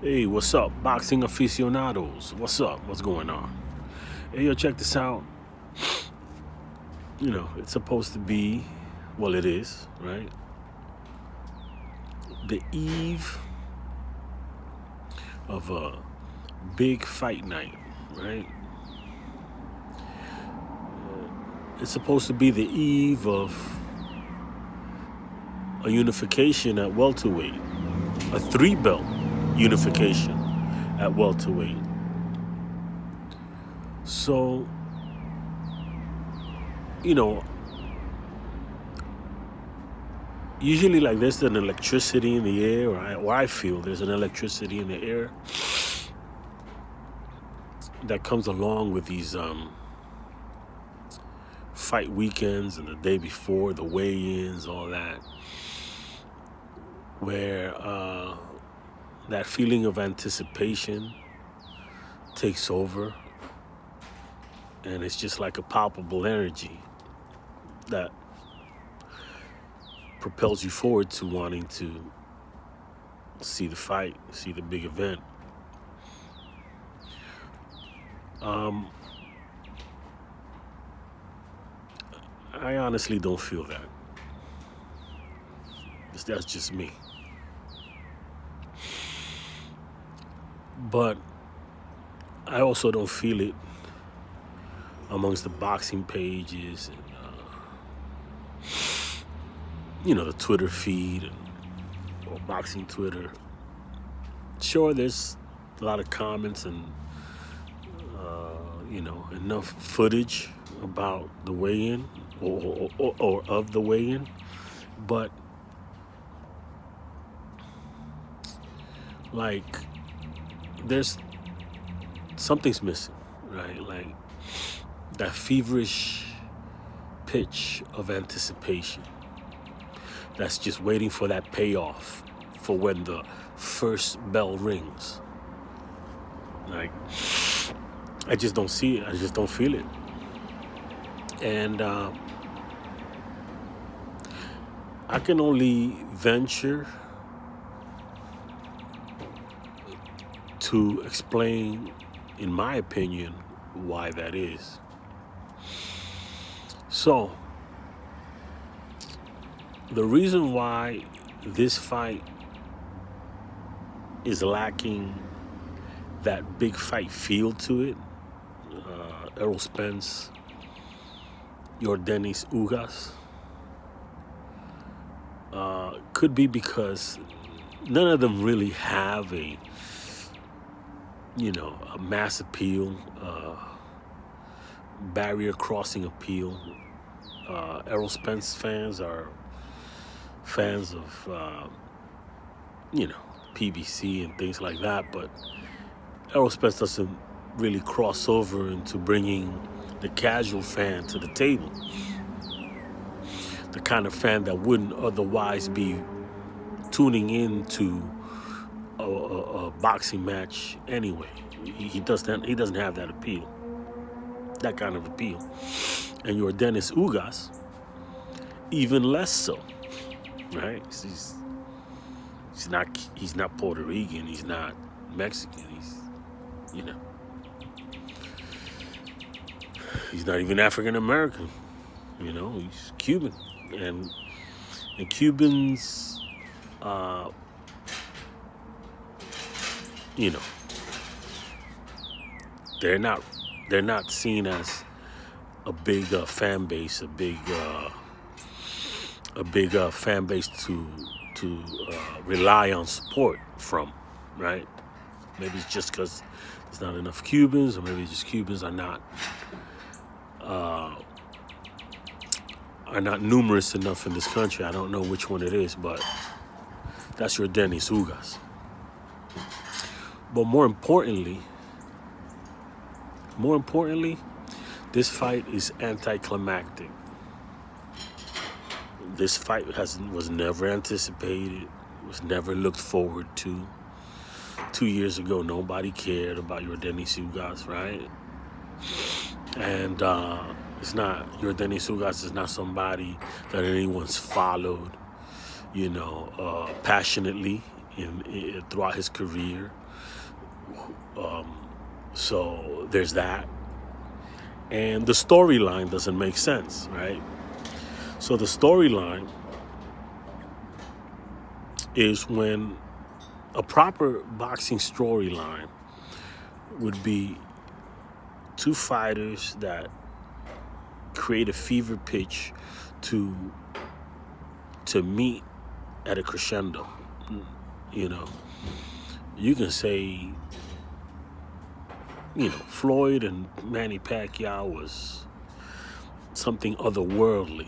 Hey, what's up, boxing aficionados? What's up? What's going on? Hey, yo, check this out. It's supposed to be, well, it is, right? The eve of a big fight night, right? It's supposed to be the eve of a unification at welterweight, a three-belt unification at welterweight. So, usually like there's an electricity in the air, or I feel there's an electricity in the air that comes along with these fight weekends and the day before, the weigh-ins, all that, where that feeling of anticipation takes over, and it's just like a palpable energy that propels you forward to wanting to see the fight, see the big event. I honestly don't feel that. That's just me. But I also don't feel it amongst the boxing pages and the Twitter feed or boxing Twitter. Sure, there's a lot of comments and enough footage about the weigh-in or of the weigh-in, but like there's something's missing, right? Like that feverish pitch of anticipation that's just waiting for that payoff for when the first bell rings. Like, I just don't see it. I just don't feel it. And I can only venture to explain, in my opinion, why that is. So, the reason why this fight is lacking that big fight feel to it, Errol Spence, Yordenis Ugaz, could be because none of them really have a mass appeal, barrier crossing appeal. Errol Spence fans are fans of, PBC and things like that, but Errol Spence doesn't really cross over into bringing the casual fan to the table. The kind of fan that wouldn't otherwise be tuning in to a boxing match anyway. He doesn't have that appeal, that kind of appeal. And your Dennis Ugaz, even less so, right? He's not Puerto Rican, he's not Mexican, he's not even African American, he's Cuban. And Cubans, they're not seen as a big fan base, a big fan base to rely on support from, right? Maybe it's just because there's not enough Cubans, or maybe just Cubans are not numerous enough in this country. I don't know which one it is, but that's your Dennis Ugaz. But more importantly, this fight is anticlimactic. This fight was never anticipated, was never looked forward to. 2 years ago, nobody cared about your Dennis Ugaz, right? And it's not, your Dennis Ugaz is not somebody that anyone's followed, passionately throughout his career. So there's that. And the storyline doesn't make sense, right? So the storyline is when a proper boxing storyline would be two fighters that create a fever pitch to meet at a crescendo. You know, you can say, Floyd and Manny Pacquiao was something otherworldly.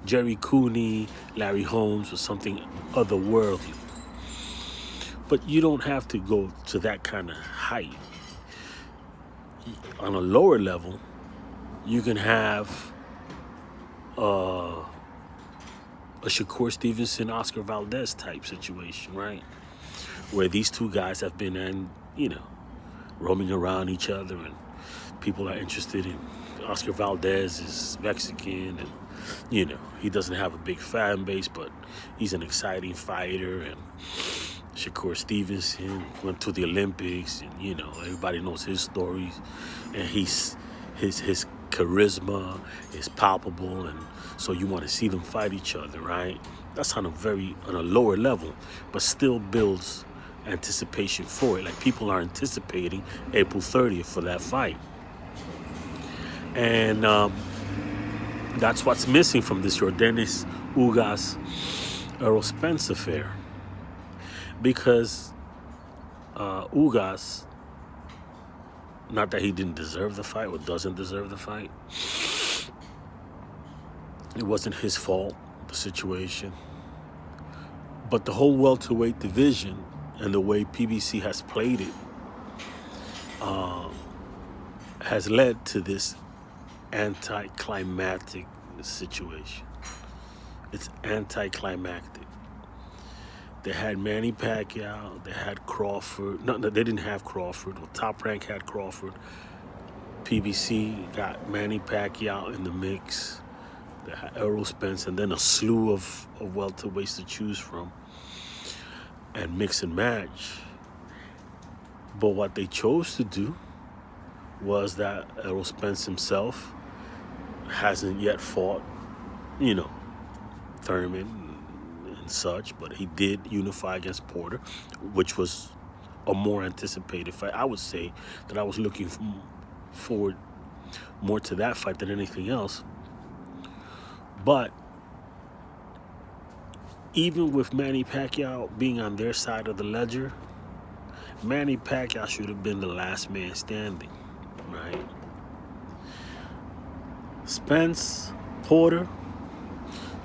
Jerry Cooney, Larry Holmes was something otherworldly. But you don't have to go to that kind of height. On a lower level, you can have a Shakur Stevenson, Oscar Valdez type situation, right? Where these two guys have been, roaming around each other, and people are interested in. Oscar Valdez is Mexican, and he doesn't have a big fan base, but he's an exciting fighter. And Shakur Stevenson went to the Olympics, and everybody knows his stories, and his charisma is palpable, and so you want to see them fight each other, right? That's on a lower level, but still builds anticipation for it. Like, people are anticipating April 30th for that fight. And that's what's missing from this Yordenis Ugaz Errol Spence affair. Because Ugaz, not that he didn't deserve the fight or doesn't deserve the fight, it wasn't his fault, the situation. But the whole welterweight division and the way PBC has played it has led to this anticlimactic situation. It's anticlimactic. They had Manny Pacquiao, they had Crawford. No, they didn't have Crawford. Well, Top Rank had Crawford. PBC got Manny Pacquiao in the mix. They had Errol Spence, and then a slew of welterweights to choose from and mix and match. But what they chose to do was that Errol Spence himself hasn't yet fought, Thurman and such, but he did unify against Porter, which was a more anticipated fight. I would say that I was looking forward more to that fight than anything else. But even with Manny Pacquiao being on their side of the ledger, Manny Pacquiao should have been the last man standing, right? Spence Porter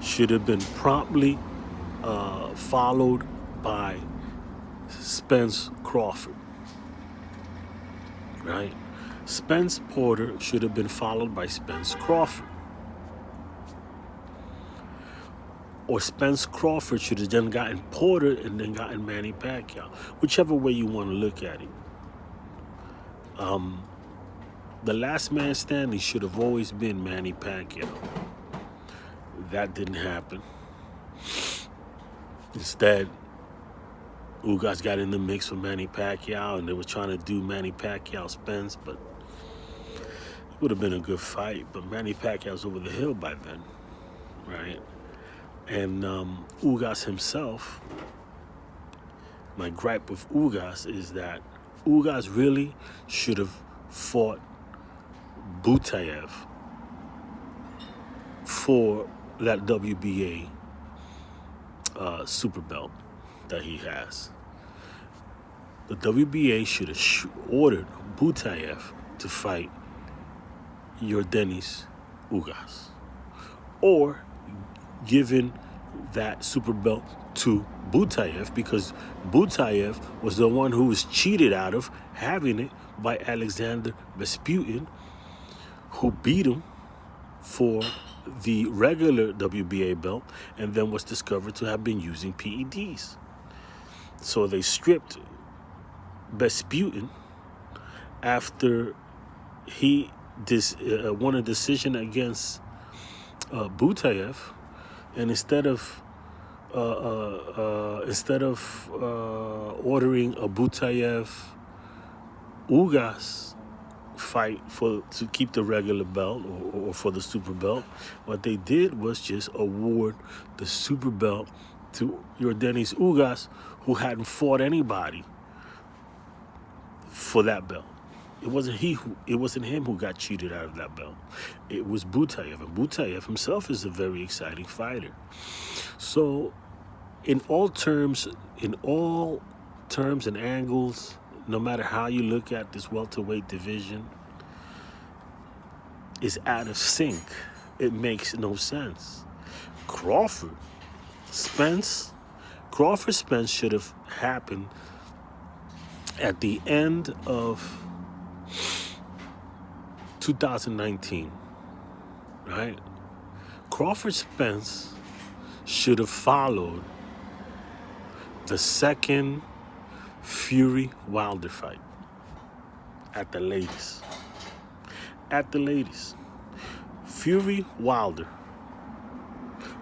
should have been promptly followed by Spence Crawford, right? Spence Porter should have been followed by Spence Crawford. Or Spence Crawford should have then gotten Porter and then gotten Manny Pacquiao. Whichever way you want to look at it. The last man standing should have always been Manny Pacquiao. That didn't happen. Instead, Ugaz got in the mix with Manny Pacquiao, and they were trying to do Manny Pacquiao Spence, but it would have been a good fight. But Manny Pacquiao's over the hill by then, right? And Ugaz himself, my gripe with Ugaz is that Ugaz really should have fought Butayev for that WBA super belt that he has. The WBA should have ordered Butayev to fight Yordenis Ugaz, or given that super belt to Butayev, because Butayev was the one who was cheated out of having it by Alexander Vesputin, who beat him for the regular WBA belt and then was discovered to have been using PEDs. So they stripped Vesputin after he won a decision against Butayev, and instead of ordering a Butayev Ugaz fight to keep the regular belt or for the super belt, what they did was just award the super belt to Yordenis Ugaz, who hadn't fought anybody for that belt. It wasn't him who got cheated out of that belt. It was Butayev, and Butayev himself is a very exciting fighter. So, in all terms and angles, no matter how you look at this welterweight division, is out of sync. It makes no sense. Spence should have happened at the end of 2019, right? Crawford Spence should have followed the second Fury Wilder fight at the latest. Fury Wilder,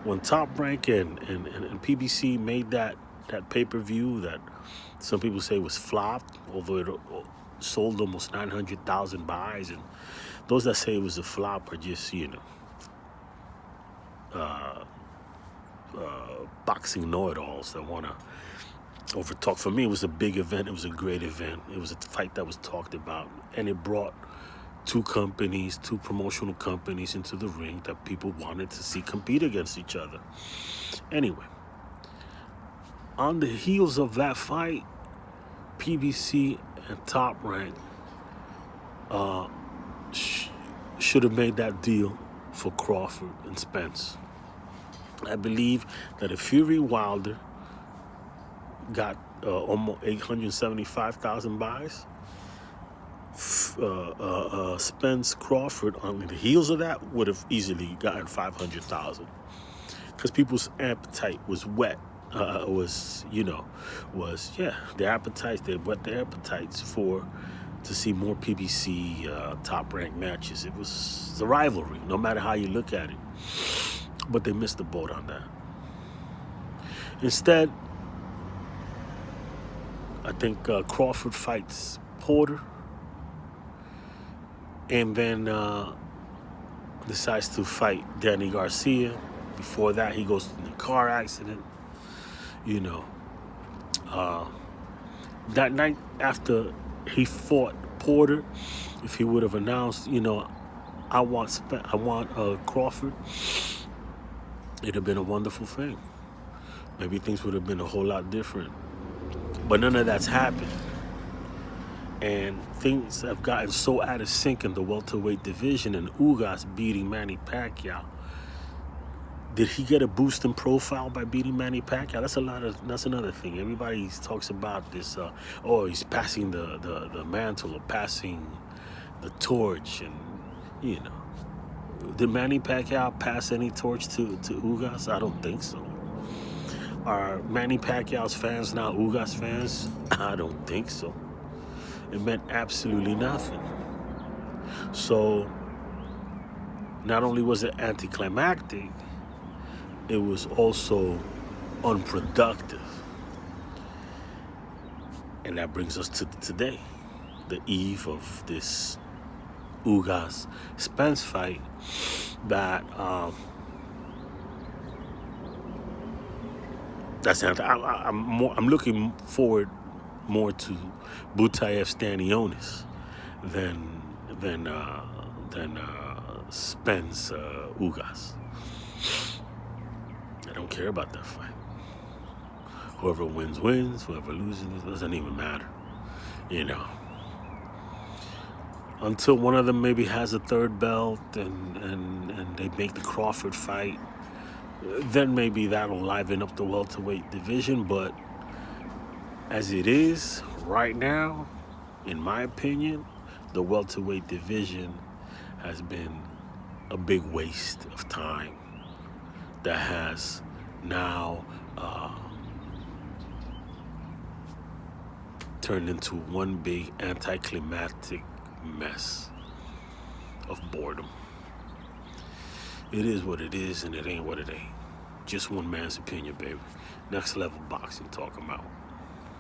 when Top Rank and PBC made that pay-per-view that some people say was flopped, although it sold almost 900,000 buys, and those that say it was a flop are just, boxing know-it-alls that want to overtalk. For me, it was a big event. It was a great event. It was a fight that was talked about, and it brought two promotional companies into the ring that people wanted to see compete against each other. Anyway, on the heels of that fight, PBC and Top Rank should have made that deal for Crawford and Spence. I believe that if Fury Wilder got almost 875,000 buys, Spence Crawford on the heels of that would have easily gotten 500,000, because people's appetite was wet. Their appetites. They whet their appetites to see more PBC Top Rank matches. It was a rivalry, no matter how you look at it. But they missed the boat on that. Instead, I think Crawford fights Porter, and then decides to fight Danny Garcia. Before that, he goes in a car accident. That night after he fought Porter, if he would have announced, I want Crawford, it'd have been a wonderful thing. Maybe things would have been a whole lot different. But none of that's happened. And things have gotten so out of sync in the welterweight division, and Ugaz beating Manny Pacquiao. Did he get a boost in profile by beating Manny Pacquiao? That's another thing. Everybody talks about this. He's passing the mantle or passing the torch, and did Manny Pacquiao pass any torch to Ugaz? I don't think so. Are Manny Pacquiao's fans now Ugaz fans? I don't think so. It meant absolutely nothing. So not only was it anticlimactic, it was also unproductive. And that brings us to today, the eve of this Ugaz Spence fight that I'm looking forward more to Butayev Stanionis than Spence Ugaz. I don't care about that fight. Whoever wins, whoever loses, it doesn't even matter. Until one of them maybe has a third belt and they make the Crawford fight, then maybe that'll liven up the welterweight division. But as it is right now, in my opinion, the welterweight division has been a big waste of time that has now turned into one big anticlimactic mess of boredom. It is what it is, and it ain't what it ain't. Just one man's opinion, baby. Next level boxing talking about.